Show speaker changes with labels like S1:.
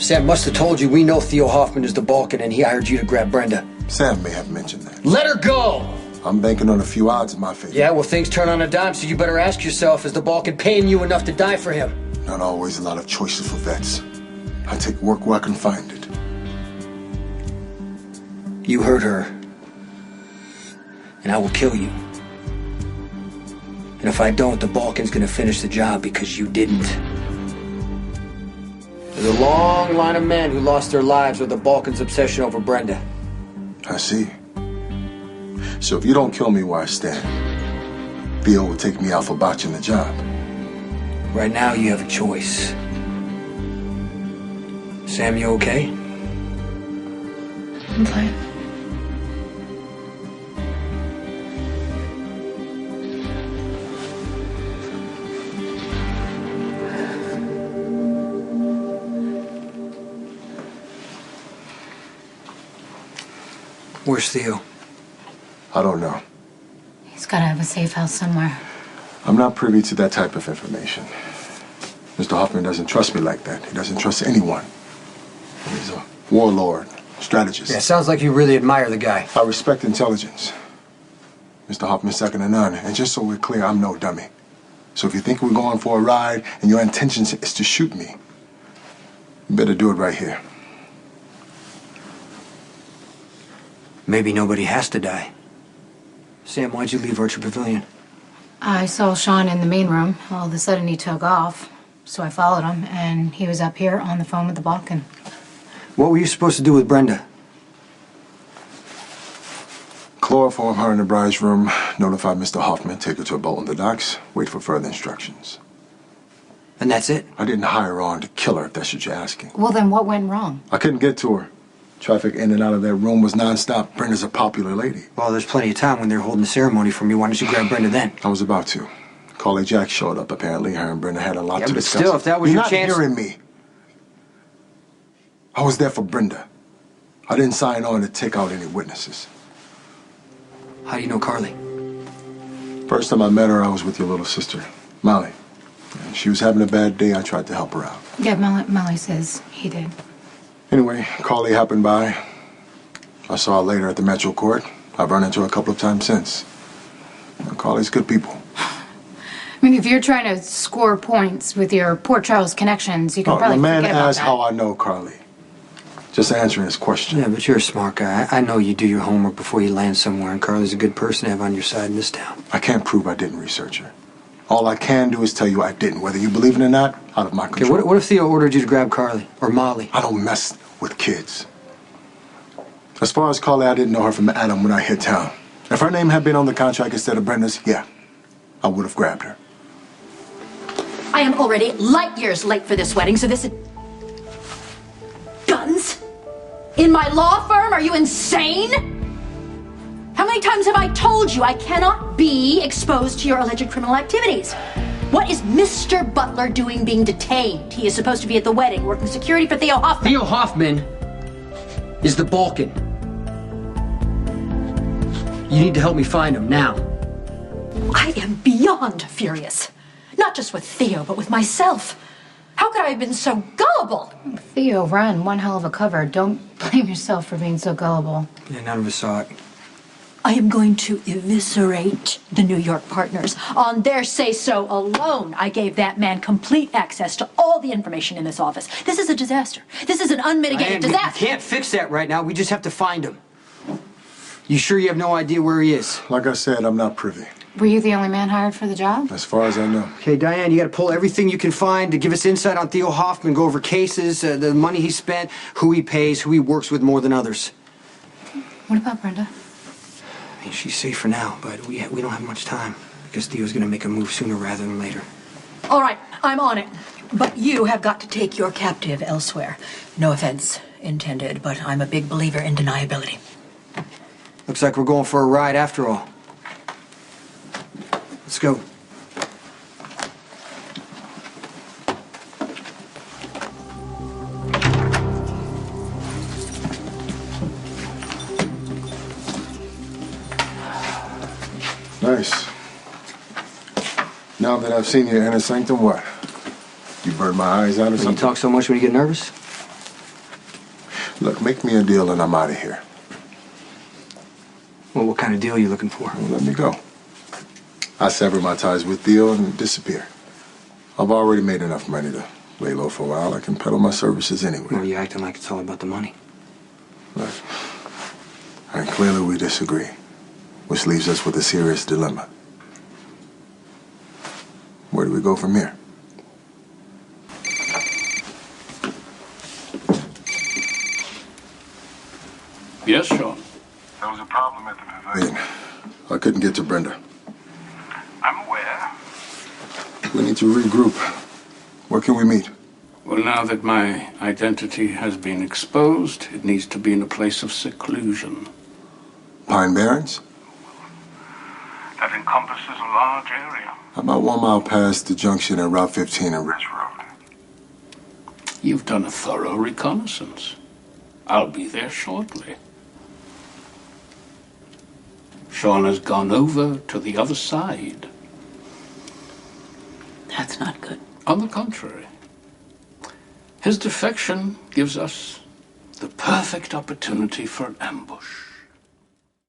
S1: Sam must have told you we know Theo Hoffman is the Balkan and he hired you to grab Brenda.
S2: Sam may have mentioned that.
S1: Let her go!
S2: I'm banking on a few odds in my favor.
S1: Yeah, well, things turn on a dime, so you better ask yourself, is the Balkan paying you enough to die for him?
S2: Not always a lot of choices for vets. I take work where I can find it.
S1: You heard her. And I will kill you. And if I don't, the Balkan's gonna finish the job because you didn't. There's a long line of men who lost their lives with the Balkan's obsession over Brenda.
S2: I see. So if you don't kill me where I stand, Theo will take me out for botching the job.
S1: Right now, you have a choice. Sam, you okay?
S3: I'm fine.
S1: Where's Theo?
S2: I don't know.
S3: He's gotta have a safe house somewhere.
S2: I'm not privy to that type of information. Mr. Hoffman doesn't trust me like that. He doesn't trust anyone. He's a warlord, strategist.
S1: Yeah, sounds like you really admire the guy.
S2: I respect intelligence. Mr. Hoffman's second to none. And just so we're clear, I'm no dummy. So if you think we're going for a ride and your intention is to shoot me, you better do it right here.
S1: Maybe nobody has to die. Sam, why'd you leave Archer Pavilion?
S3: I saw Shawn in the main room. All of a sudden he took off. So I followed him, and he was up here on the phone with the Balkan.
S1: What were you supposed to do with Brenda?
S2: Chloroform her in the bride's room, notify Mr. Hoffman, take her to a boat on the docks, wait for further instructions.
S1: And that's it?
S2: I didn't hire her on to kill her, if that's what you're asking.
S3: Well, then what went wrong?
S2: I couldn't get to her. Traffic in and out of that room was nonstop. Brenda's a popular lady.
S1: Well, there's plenty of time when they're holding the ceremony for me. Why don't you grab Brenda then?
S2: I was about to. Carly Jack showed up, apparently. Her and Brenda had a lot to discuss.
S1: Still, if that was
S2: You're
S1: your chance...
S2: not hearing me. I was there for Brenda. I didn't sign on to take out any witnesses.
S1: How do you know Carly?
S2: First time I met her, I was with your little sister, Molly. And she was having a bad day. I tried to help her out.
S3: Yeah, Molly says he did.
S2: Anyway, Carly happened by. I saw her later at the Metro Court. I've run into her a couple of times since. Carly's good people.
S3: I mean, if you're trying to score points with your Port Charles connections, you can probably
S2: the man
S3: forget about
S2: asked
S3: that.
S2: how I know Carly. Just answering his question.
S1: Yeah, but you're a smart guy. I know you do your homework before you land somewhere, and Carly's a good person to have on your side in this town.
S2: I can't prove I didn't research her. All I can do is tell you I didn't. Whether you believe it or not, out of my control.
S1: Okay, what if Theo ordered you to grab Carly? Or Molly?
S2: I don't mess with kids. As far as Carly, I didn't know her from Adam when I hit town. If her name had been on the contract instead of Brenda's, yeah, I would have grabbed her.
S4: I am already light years late for this wedding, so this is... Guns? In my law firm? Are you insane? How many times have I told you I cannot be exposed to your alleged criminal activities? What is Mr. Butler doing being detained? He is supposed to be at the wedding, working security for Theo Hoffman.
S1: Theo Hoffman is the Balkan. You need to help me find him, now.
S4: I am beyond furious. Not just with Theo, but with myself. How could I have been so gullible?
S3: Theo ran one hell of a cover. Don't blame yourself for being so gullible.
S1: Yeah, none of us saw it.
S4: I am going to eviscerate the New York partners. On their say-so alone, I gave that man complete access to all the information in this office. This is a disaster. This is an unmitigated disaster.
S1: We can't fix that right now. We just have to find him. You sure you have no idea where he is?
S2: Like I said, I'm not privy.
S3: Were you the only man hired for the job?
S2: As far as I know.
S1: Okay, Diane, you got to pull everything you can find to give us insight on Theo Hoffman, go over cases, the money he spent, who he pays, who he works with more than others.
S3: What about Brenda?
S1: I mean, she's safe for now, but we don't have much time because Theo's going to make a move sooner rather than later.
S4: All right, I'm on it. But you have got to take your captive elsewhere. No offense intended, but I'm a big believer in deniability.
S1: Looks like we're going for a ride after all. Let's go.
S2: Nice. Now that I've seen your inner sanctum, what? You burned my eyes out or
S1: You
S2: something?
S1: talk so much when you get nervous?
S2: Look, make me a deal and I'm out of here.
S1: Well, what kind of deal are you looking for?
S2: Well, let me go. I sever my ties with Theo and disappear. I've already made enough money to lay low for a while. I can peddle my services
S1: Well,
S2: anywhere.
S1: you're acting like it's all about the money.
S2: Look, and clearly we disagree, which leaves us with a serious dilemma. Where do we go from here?
S5: Yes, Shawn.
S2: There was a problem at the pavilion. I couldn't get to Brenda.
S5: I'm aware.
S2: We need to regroup. Where can we meet?
S5: Well, now that my identity has been exposed, it needs to be in a place of seclusion.
S2: Pine Barrens?
S5: That encompasses a large area.
S2: How about 1 mile past the junction at Route 15 and Ridge Road?
S5: You've done a thorough reconnaissance. I'll be there shortly. Shawn has gone over to the other side.
S4: That's not good.
S5: On the contrary, his defection gives us the perfect opportunity for an ambush.